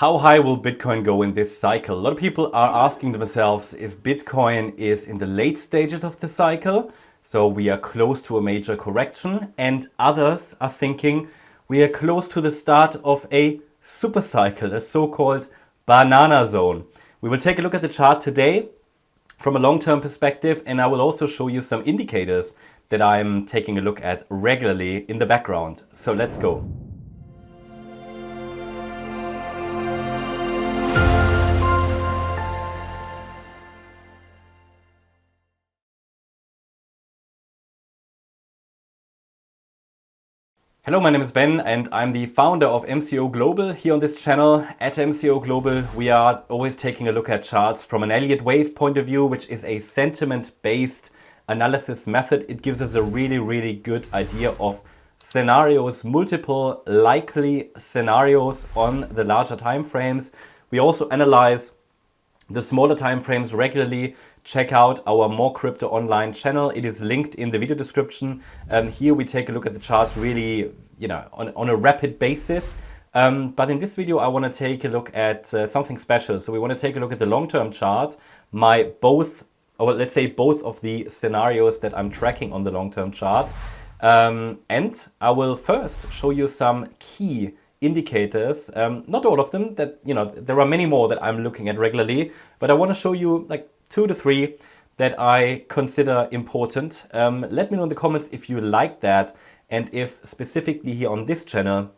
How high will Bitcoin go in this cycle? A lot of people are asking themselves if Bitcoin is in the late stages of the cycle, so we are close to a major correction, and others are thinking we are close to the start of a supercycle, a so-called banana zone. We will take a look at the chart today from a long-term perspective, and I will also show you some indicators that I'm taking a look at regularly in the background. So let's go. Hello, my name is Ben and I'm the founder of MCO Global here on this channel. At MCO Global, we are always taking a look at charts from an Elliott Wave point of view, which is a sentiment-based analysis method. It gives us a really good idea of scenarios, multiple likely scenarios on the larger time frames. We also analyze the smaller time frames regularly. Check out our More Crypto Online channel. It is linked in the video description. Here we take a look at the charts really, on a rapid basis. But in this video, I want to take a look at something special. So we want to take a look at the long-term chart. Both of the scenarios that I'm tracking on the long-term chart. And I will first show you some key indicators, not all of them, there are many more that I'm looking at regularly, but I want to show you like 2 to 3 that I consider important. Let me know in the comments if you like that, and if specifically here on this channel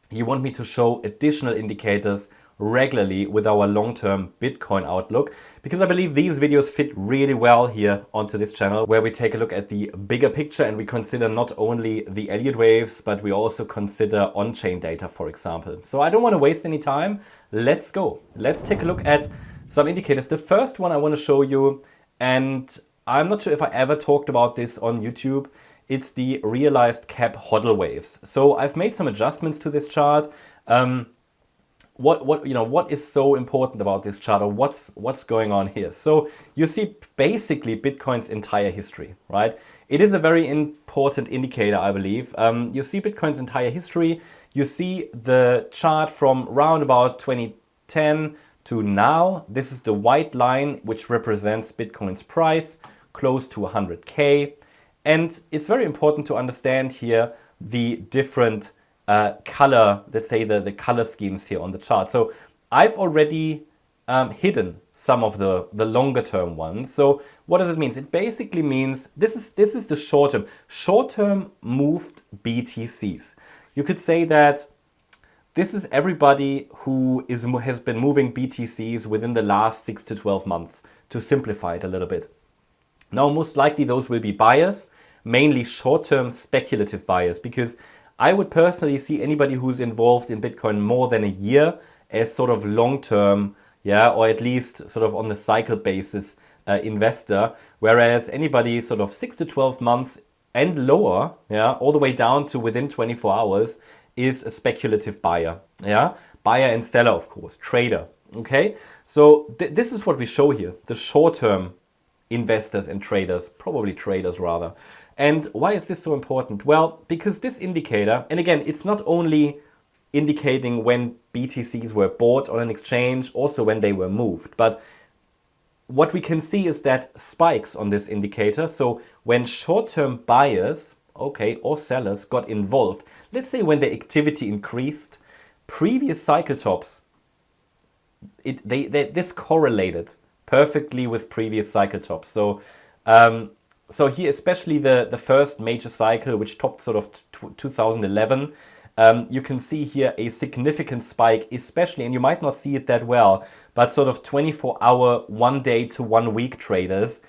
you want me to show additional indicators regularly with our long-term Bitcoin outlook, because I believe these videos fit really well here onto this channel, where we take a look at the bigger picture and we consider not only the Elliott waves, but we also consider on-chain data, for example. So I don't want to waste any time. Let's go. Let's take a look at some indicators. The first one I want to show you, and I'm not sure if I ever talked about this on YouTube, it's the realized cap hodl waves. So I've made some adjustments to this chart. What is so important about this chart, or what's going on here? So you see basically Bitcoin's entire history, right? It is a very important indicator, I believe. You see Bitcoin's entire history. You see the chart from round about 2010 to now. This is the white line, which represents Bitcoin's price, close to 100K. And it's very important to understand here the different color, let's say the color schemes here on the chart. So I've already hidden some of the longer term ones. So what does it mean? It basically means this is the short term moved BTCs. You could say that this is everybody who has been moving BTCs within the last 6 to 12 months, to simplify it a little bit. Now, most likely those will be buyers, mainly short-term speculative buyers, because I would personally see anybody who's involved in Bitcoin more than a year as sort of long-term, or at least sort of on the cycle basis investor, whereas anybody sort of 6 to 12 months and lower, all the way down to within 24 hours, is a speculative buyer, buyer and seller, of course, trader. Okay, so this is what we show here, the short-term investors and traders, probably traders rather. And why is this so important? Well, because this indicator, and again, it's not only indicating when BTCs were bought on an exchange, also when they were moved, but what we can see is that spikes on this indicator. So when short-term buyers, or sellers got involved, let's say when the activity increased, previous cycle tops, this correlated perfectly with previous cycle tops. So so here, especially the first major cycle, which topped sort of 2011, you can see here a significant spike, especially, and you might not see it that well, but sort of 24-hour, 1 day to 1 week traders,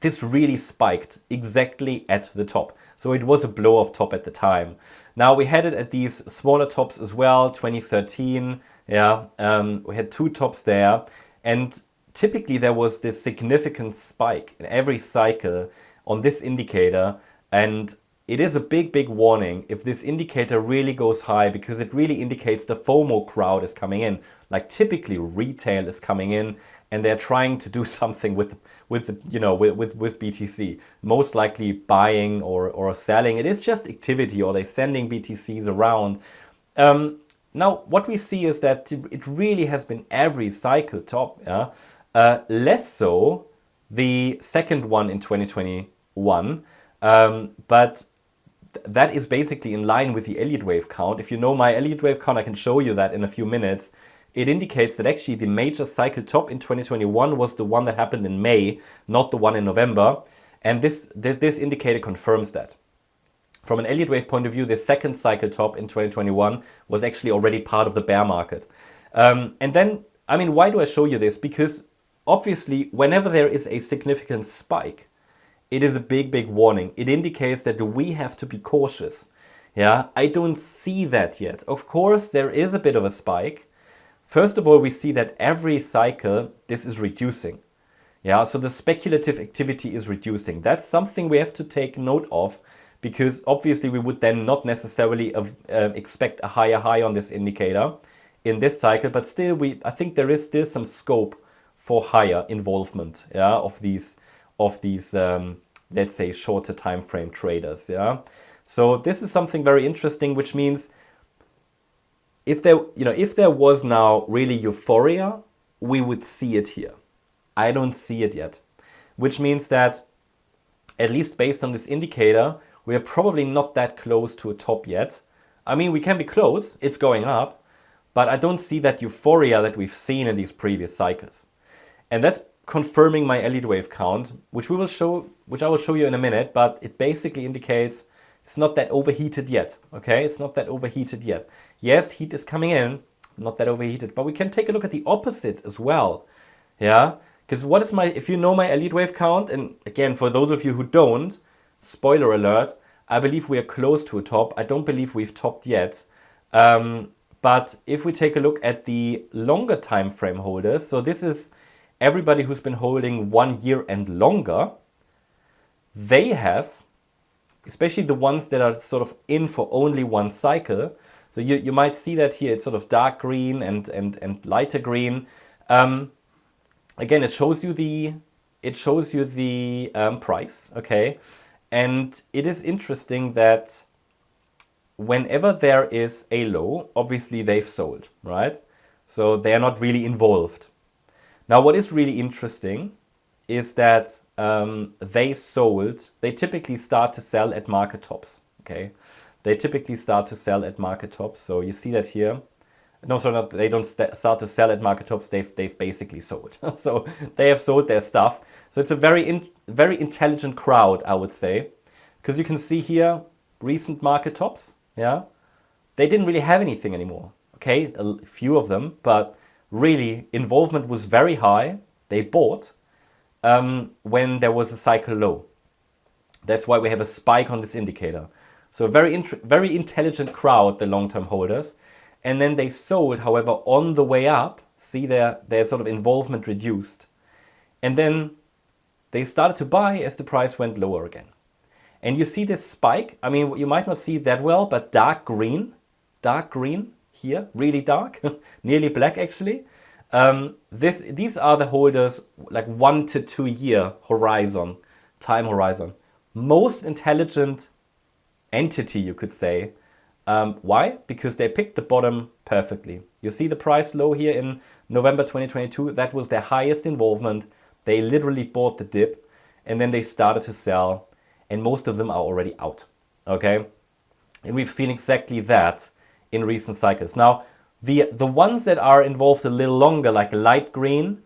this really spiked exactly at the top. So it was a blow off top at the time. Now we had it at these smaller tops as well, 2013, we had 2 tops there, and typically there was this significant spike in every cycle on this indicator, and it is a big warning if this indicator really goes high, because it really indicates the FOMO crowd is coming in. Like typically retail is coming in and they're trying to do something with BTC, most likely buying or selling. It is just activity, or they're sending BTCs around. now what we see is that it really has been every cycle top, yeah? Less so the second one in 2021, but that is basically in line with the Elliott Wave count. If you know my Elliott Wave count, I can show you that in a few minutes. It indicates that actually the major cycle top in 2021 was the one that happened in May, not the one in November. And this indicator confirms that. From an Elliott Wave point of view, the second cycle top in 2021 was actually already part of the bear market. And then, I mean, why do I show you this? Because obviously, whenever there is a significant spike, it is a big, big warning. It indicates that we have to be cautious. Yeah, I don't see that yet. Of course, there is a bit of a spike. First of all, we see that every cycle, this is reducing. Yeah, so the speculative activity is reducing. That's something we have to take note of, because obviously we would then not necessarily expect a higher high on this indicator in this cycle, but still, I think there is still some scope for higher involvement, yeah, of these let's say shorter time frame traders. Yeah, so this is something very interesting, which means if there was now really euphoria, we would see it here. I don't see it yet, which means that at least based on this indicator, we are probably not that close to a top yet. I mean, we can be close, it's going up, but I don't see that euphoria that we've seen in these previous cycles. And that's confirming my Elliott Wave count, which I will show you in a minute, but it basically indicates it's not that overheated yet, okay? It's not that overheated yet. Yes, heat is coming in, not that overheated, but we can take a look at the opposite as well, yeah? Because if you know my Elliott Wave count, and again, for those of you who don't, spoiler alert, I believe we are close to a top. I don't believe we've topped yet. But if we take a look at the longer time frame holders, so this is everybody who's been holding 1 year and longer, they have, especially the ones that are sort of in for only one cycle. So you might see that here, it's sort of dark green and lighter green. Again, it shows you the price, okay? And it is interesting that whenever there is a low, obviously they've sold, right? So they are not really involved. Now, what is really interesting is that they typically start to sell at market tops, okay? They typically start to sell at market tops. So you see that here. No, sorry, not, they don't start to sell at market tops. They've basically sold. So they have sold their stuff. So it's a very intelligent crowd, I would say, because you can see here recent market tops. Yeah, they didn't really have anything anymore. Okay, a few of them, but really involvement was very high. They bought when there was a cycle low. That's why we have a spike on this indicator. So very intelligent crowd, the long-term holders. And then they sold, however, on the way up. See their sort of involvement reduced. And then they started to buy as the price went lower again. And you see this spike. I mean, you might not see it that well, but dark green here, really dark, nearly black actually. These are the holders like 1 to 2 year time horizon. Most intelligent entity, you could say. Why? Because they picked the bottom perfectly. You see the price low here in November 2022. That was their highest involvement. They literally bought the dip and then they started to sell, and most of them are already out. Okay? And we've seen exactly that in recent cycles. Now, the ones that are involved a little longer, like light green,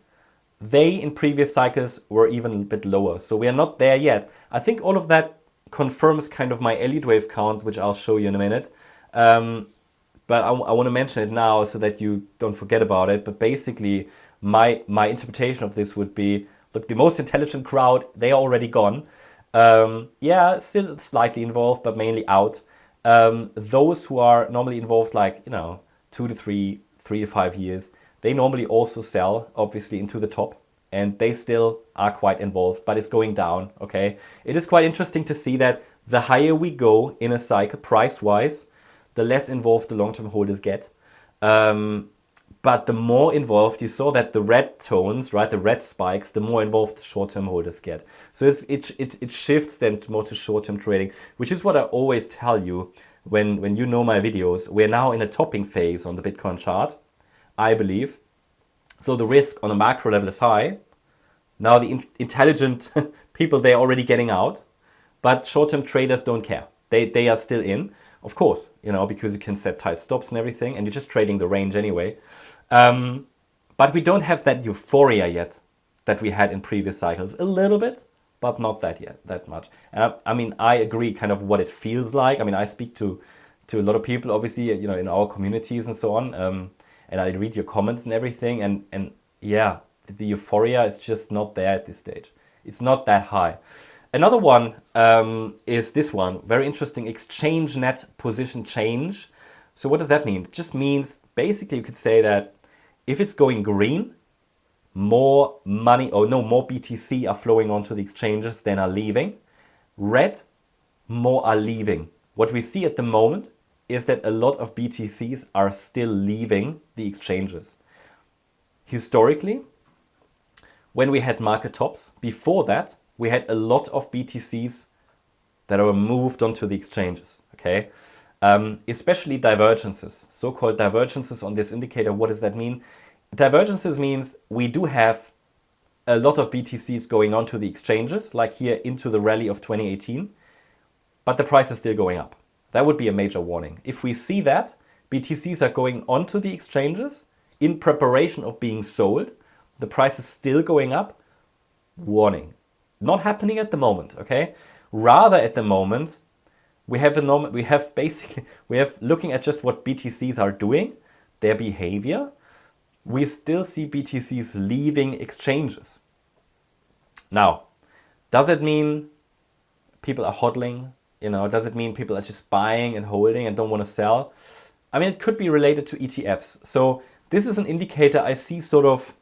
they in previous cycles were even a bit lower. So we are not there yet. I think all of that confirms kind of my Elliott Wave count, which I'll show you in a minute. But I want to mention it now so that you don't forget about it. But basically, my interpretation of this would be, look, the most intelligent crowd, they are already gone. Yeah, still slightly involved, but mainly out. Those who are normally involved, like, 2 to 3 to 5 years, they normally also sell, obviously, into the top. And they still are quite involved, but it's going down, okay? It is quite interesting to see that the higher we go in a cycle, price-wise, the less involved the long-term holders get. But the more involved, you saw that the red tones, right, the red spikes, the more involved the short-term holders get. So it shifts then more to short-term trading, which is what I always tell you. when you know my videos, we're now in a topping phase on the Bitcoin chart, I believe. So the risk on a macro level is high. Now the intelligent people, they're already getting out, but short-term traders don't care. They are still in, of course, because you can set tight stops and everything, and you're just trading the range anyway. But we don't have that euphoria yet that we had in previous cycles. A little bit, but not that much. I mean, I agree kind of what it feels like. I mean, I speak to a lot of people, obviously, in our communities and so on, and I read your comments and everything, and yeah, the euphoria is just not there at this stage. It's not that high. Another one is this one, very interesting, exchange net position change. So what does that mean? It just means, basically, you could say that if it's going green, more money, more BTC are flowing onto the exchanges than are leaving. Red, more are leaving. What we see at the moment is that a lot of BTCs are still leaving the exchanges. Historically, when we had market tops, before that, we had a lot of BTCs that were moved onto the exchanges, okay? Especially divergences, so-called divergences on this indicator. What does that mean? Divergences means we do have a lot of BTCs going onto the exchanges, like here into the rally of 2018, but the price is still going up. That would be a major warning. If we see that BTCs are going onto the exchanges in preparation of being sold, the price is still going up, warning. Not happening at the moment, okay? Rather at the moment, we have looking at just what BTCs are doing, their behavior, we still see BTCs leaving exchanges. Now, does it mean people are hodling? Does it mean people are just buying and holding and don't want to sell? I mean, it could be related to ETFs. So this is an indicator I see sort of.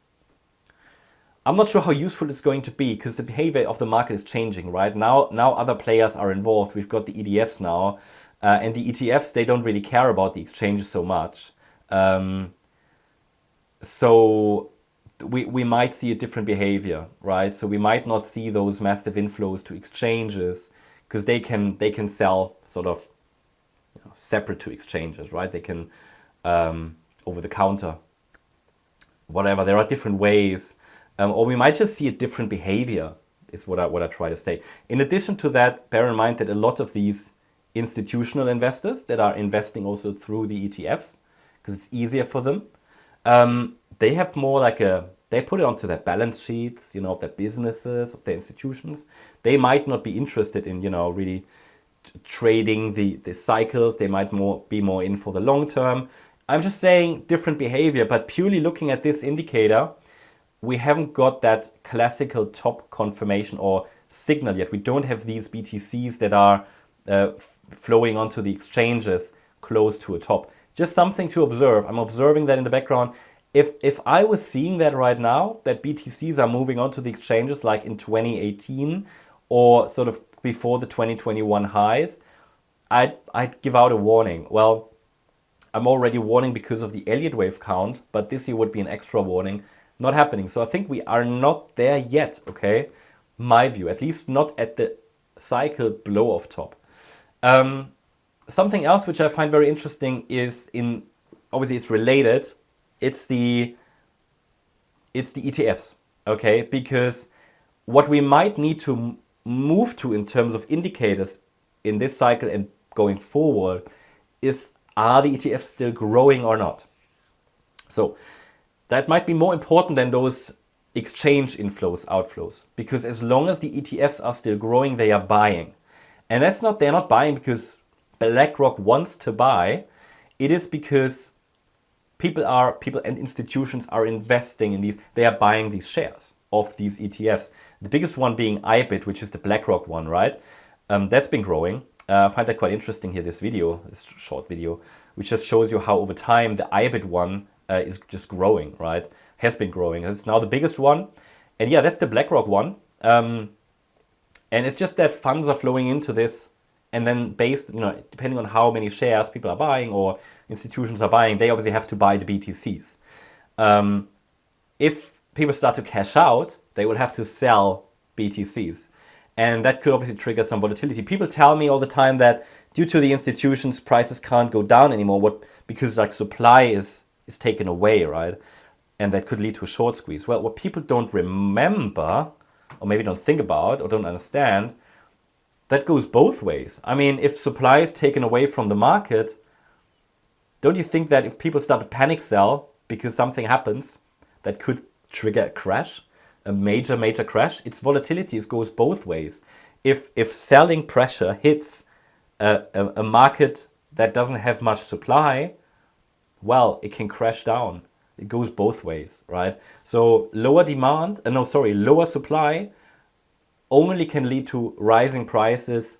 I'm not sure how useful it's going to be because the behavior of the market is changing, right? Now other players are involved. We've got the ETFs now, and the ETFs, they don't really care about the exchanges so much. So we might see a different behavior, right? So we might not see those massive inflows to exchanges because they can sell sort of separate to exchanges, right? They can over the counter, whatever. There are different ways. Or we might just see a different behavior, is what I try to say. In addition to that, bear in mind that a lot of these institutional investors that are investing also through the ETFs, because it's easier for them, they have more like they put it onto their balance sheets, of their businesses, of their institutions. They might not be interested in, really trading the cycles. They might be more in for the long term. I'm just saying different behavior, but purely looking at this indicator, we haven't got that classical top confirmation or signal yet. We don't have these BTCs that are flowing onto the exchanges close to a top. Just something to observe. I'm observing that in the background. If I was seeing that right now, that BTCs are moving onto the exchanges like in 2018 or sort of before the 2021 highs, I'd give out a warning. Well, I'm already warning because of the Elliott Wave count, but this here would be an extra warning. Not happening. So I think we are not there yet, okay? My view, at least not at the cycle blow off top. Something else which I find very interesting is obviously it's related. It's the ETFs, okay? Because what we might need to move to in terms of indicators in this cycle and going forward is, are the ETFs still growing or not? So that might be more important than those exchange inflows, outflows, because as long as the ETFs are still growing, they are buying. And they're not buying because BlackRock wants to buy. It is because people and institutions are investing in these. They are buying these shares of these ETFs. The biggest one being IBIT, which is the BlackRock one, right? That's been growing. I find that quite interesting here, this short video, which just shows you how over time the IBIT one is just growing, right? Has been growing. It's now the biggest one. And yeah, that's the BlackRock one. And it's just that funds are flowing into this. And then depending on how many shares people are buying or institutions are buying, they obviously have to buy the BTCs. If people start to cash out, they will have to sell BTCs. And that could obviously trigger some volatility. People tell me all the time that due to the institutions, prices can't go down anymore. Because like supply is taken away, right? And that could lead to a short squeeze. Well, what people don't remember, or maybe don't think about, or don't understand, that goes both ways. I mean, if supply is taken away from the market, don't you think that if people start to panic sell because something happens that could trigger a crash, a major crash? Its volatility goes both ways. If selling pressure hits a market that doesn't have much supply, well, it can crash down. It goes both ways, right? So lower supply only can lead to rising prices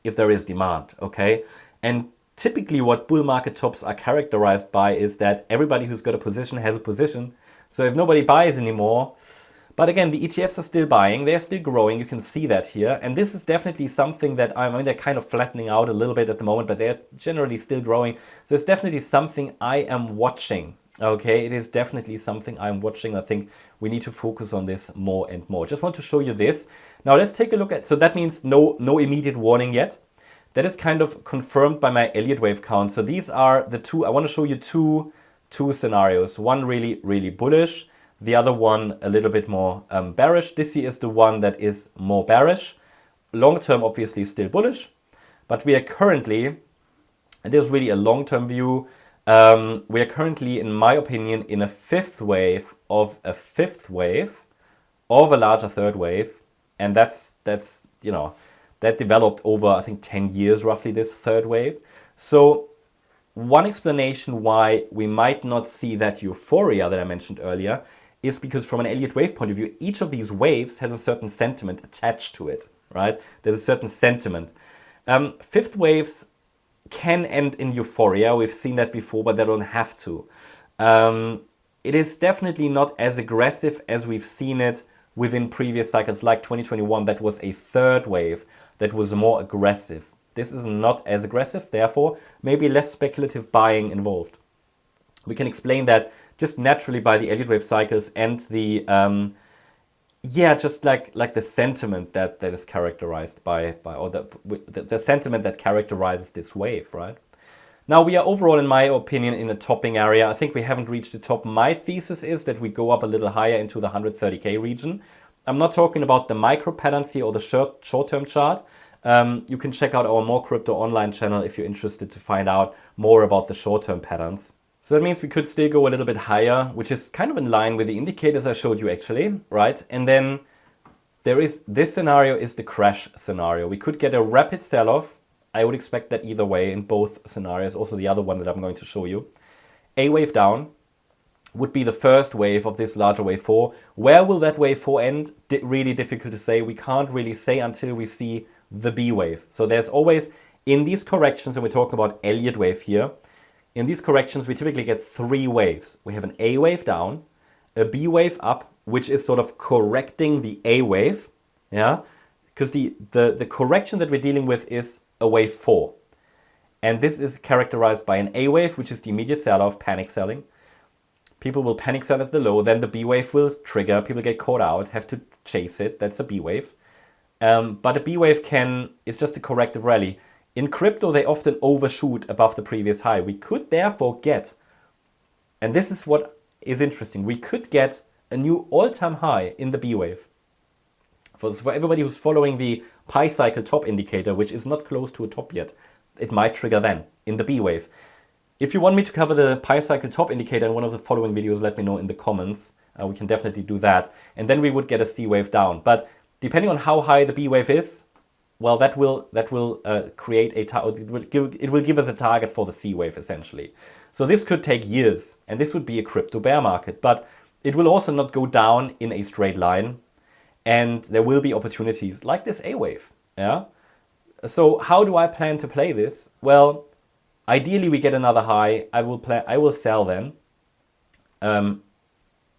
if there is demand, okay? And typically what bull market tops are characterized by is that everybody who's got a position has a position. So if nobody buys anymore, but again, the ETFs are still buying, they're still growing, you can see that here. And this is definitely something that, they're kind of flattening out a little bit at the moment, but they're generally still growing. So it's definitely something I am watching, okay? It is definitely something I'm watching. I think we need to focus on this more and more. Just want to show you this. Now let's take a look at, so that means no immediate warning yet. That is kind of confirmed by my Elliott Wave count. So these are the two, I want to show you two scenarios. One really bullish, the other one a little bit more bearish. This here is the one that is more bearish. Long term, obviously, still bullish. But we are currently, and this is really a long-term view, we are currently, in my opinion, in a fifth wave of a larger third wave. And that's that developed over, I think, 10 years, roughly, this third wave. So one explanation why we might not see that euphoria that I mentioned earlier is because from an Elliott Wave point of view, each of these waves has a certain sentiment attached to it, right? There's a certain sentiment. Fifth waves can end in euphoria. We've seen that before, but they don't have to. It is definitely not as aggressive as we've seen it within previous cycles, like 2021. That was a third wave that was more aggressive. This is not as aggressive, therefore maybe less speculative buying involved. We can explain that just naturally by the Elliott Wave cycles and the just like the sentiment that is characterized by or the sentiment that characterizes this wave, right? Now we are overall, in my opinion, in a topping area. I think we haven't reached the top. My thesis is that we go up a little higher into the 130K region. I'm not talking about the micro patterns here or the short-term chart. You can check out our More Crypto online channel if you're interested to find out more about the short-term patterns. So that means we could still go a little bit higher, which is kind of in line with the indicators I showed you actually, right? And then this scenario is the crash scenario. We could get a rapid sell-off. I would expect that either way in both scenarios. Also the other one that I'm going to show you. A wave down would be the first wave of this larger wave 4. Where will that wave 4 end? Really difficult to say. We can't really say until we see the B wave. So there's always, in these corrections, and we're talking about Elliott Wave here, in these corrections we typically get 3 waves. We have an A wave down, a B wave up, which is sort of correcting the A wave, yeah, because the correction that we're dealing with is a wave 4. And this is characterized by an A wave, which is the immediate sell-off, panic selling. People will panic sell at the low, then the B wave will trigger, people get caught out, have to chase it, that's a B wave. But a B wave is just a corrective rally. In crypto, they often overshoot above the previous high. We could therefore get, and this is what is interesting, we could get a new all-time high in the B wave. For everybody who's following the Pi cycle top indicator, which is not close to a top yet, it might trigger then in the B wave. If you want me to cover the Pi cycle top indicator in one of the following videos, let me know in the comments. We can definitely do that. And then we would get a C wave down. But depending on how high the B wave is, well, that will create it will give us a target for the C wave essentially. So this could take years, and this would be a crypto bear market. But it will also not go down in a straight line, and there will be opportunities like this A wave. Yeah. So how do I plan to play this? Well, ideally we get another high. I will sell then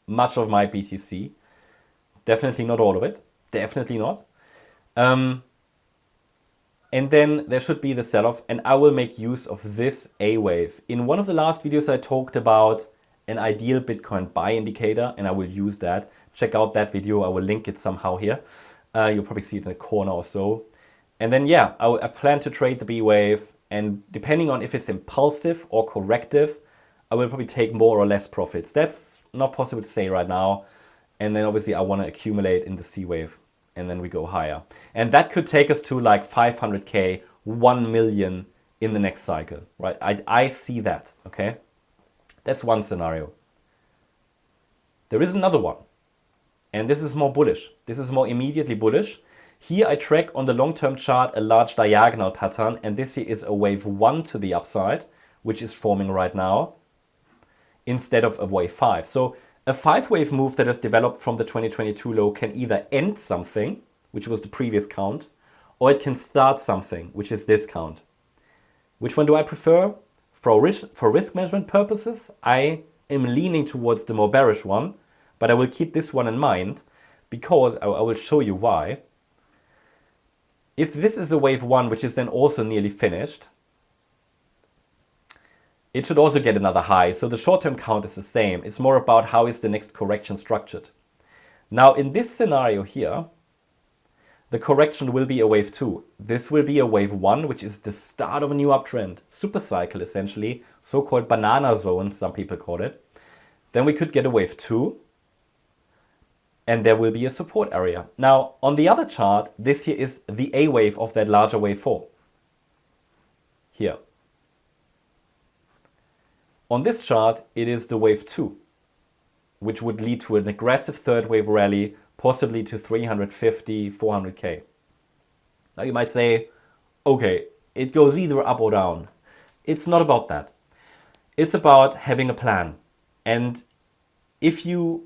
much of my BTC. Definitely not all of it. Definitely not. And then there should be the sell-off, and I will make use of this A wave. In one of the last videos I talked about an ideal Bitcoin buy indicator, and I will use that. Check out that video. I will link it somehow here. You'll probably see it in the corner or so. And then, yeah, I plan to trade the B wave. And depending on if it's impulsive or corrective, I will probably take more or less profits. That's not possible to say right now. And then obviously I want to accumulate in the C wave, and then we go higher. And that could take us to like 500K, 1 million in the next cycle, right? I see that, okay? That's one scenario. There is another one, and this is more bullish. This is more immediately bullish. Here I track on the long-term chart a large diagonal pattern, and this here is a wave 1 to the upside, which is forming right now, instead of a wave 5. So a 5-wave move that has developed from the 2022 low can either end something, which was the previous count, or it can start something, which is this count. Which one do I prefer? For risk management purposes, I am leaning towards the more bearish one, but I will keep this one in mind because I will show you why. If this is a wave 1, which is then also nearly finished, it should also get another high. So the short-term count is the same. It's more about how is the next correction structured. Now in this scenario here, the correction will be a wave 2. This will be a wave 1, which is the start of a new uptrend. Supercycle essentially, so-called banana zone, some people call it. Then we could get a wave 2. And there will be a support area. Now on the other chart, this here is the A wave of that larger wave 4. Here. On this chart, it is the wave 2, which would lead to an aggressive third wave rally, possibly to 350, 400K. Now you might say, okay, it goes either up or down. It's not about that. It's about having a plan. And if you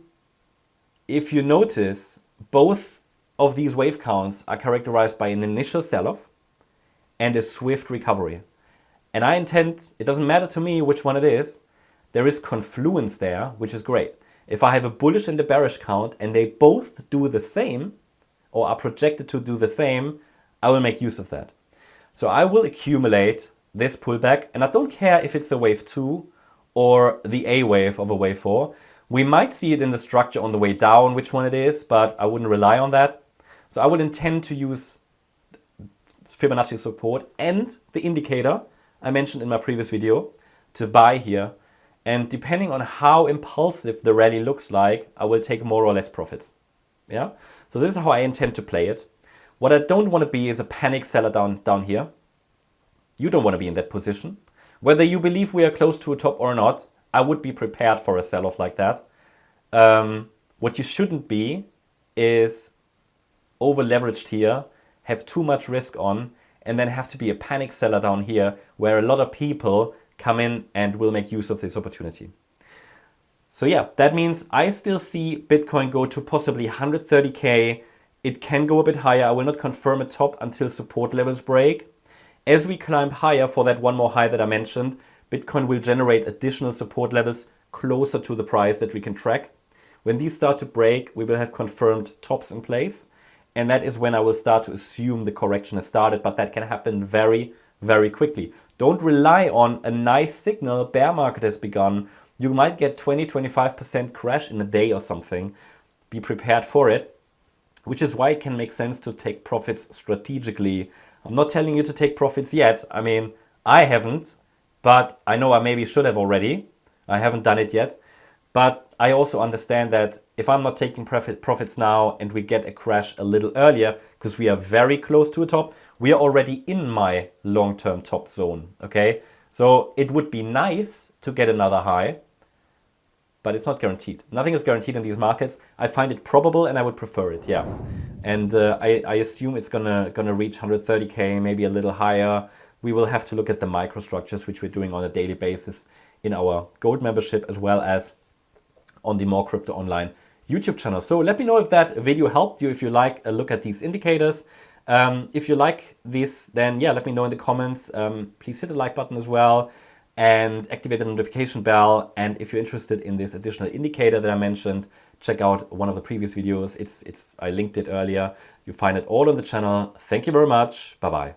notice, both of these wave counts are characterized by an initial sell-off and a swift recovery. And I intend, it doesn't matter to me which one it is, there is confluence there, which is great. If I have a bullish and a bearish count and they both do the same, or are projected to do the same, I will make use of that. So I will accumulate this pullback, and I don't care if it's a wave 2 or the A wave of a wave 4. We might see it in the structure on the way down, which one it is, but I wouldn't rely on that. So I will intend to use Fibonacci support and the indicator I mentioned in my previous video to buy here. And depending on how impulsive the rally looks like, I will take more or less profits. Yeah. So this is how I intend to play it. What I don't want to be is a panic seller down here. You don't want to be in that position. Whether you believe we are close to a top or not, I would be prepared for a sell-off like that. What you shouldn't be is over-leveraged here, have too much risk on, and then have to be a panic seller down here where a lot of people come in and will make use of this opportunity. So yeah, that means I still see Bitcoin go to possibly 130K. It can go a bit higher. I will not confirm a top until support levels break. As we climb higher for that one more high that I mentioned, Bitcoin will generate additional support levels closer to the price that we can track. When these start to break, we will have confirmed tops in place. And that is when I will start to assume the correction has started, but that can happen very, very quickly. Don't rely on a nice signal, bear market has begun. You might get 20-25% crash in a day or something. Be prepared for it, which is why it can make sense to take profits strategically. I'm not telling you to take profits yet. I mean, I haven't, but I know I maybe should have already. I haven't done it yet. But I also understand that if I'm not taking profits now and we get a crash a little earlier, because we are very close to a top, we are already in my long-term top zone, okay? So it would be nice to get another high, but it's not guaranteed. Nothing is guaranteed in these markets. I find it probable and I would prefer it, yeah. And I assume it's gonna reach 130K, maybe a little higher. We will have to look at the microstructures, which we're doing on a daily basis in our gold membership, as well as on the More Crypto Online YouTube channel. So let me know if that video helped you, if you like a look at these indicators. If you like this, then yeah, let me know in the comments. Please hit the like button as well and activate the notification bell. And if you're interested in this additional indicator that I mentioned, check out one of the previous videos. I linked it earlier. You find it all on the channel. Thank you very much. Bye-bye.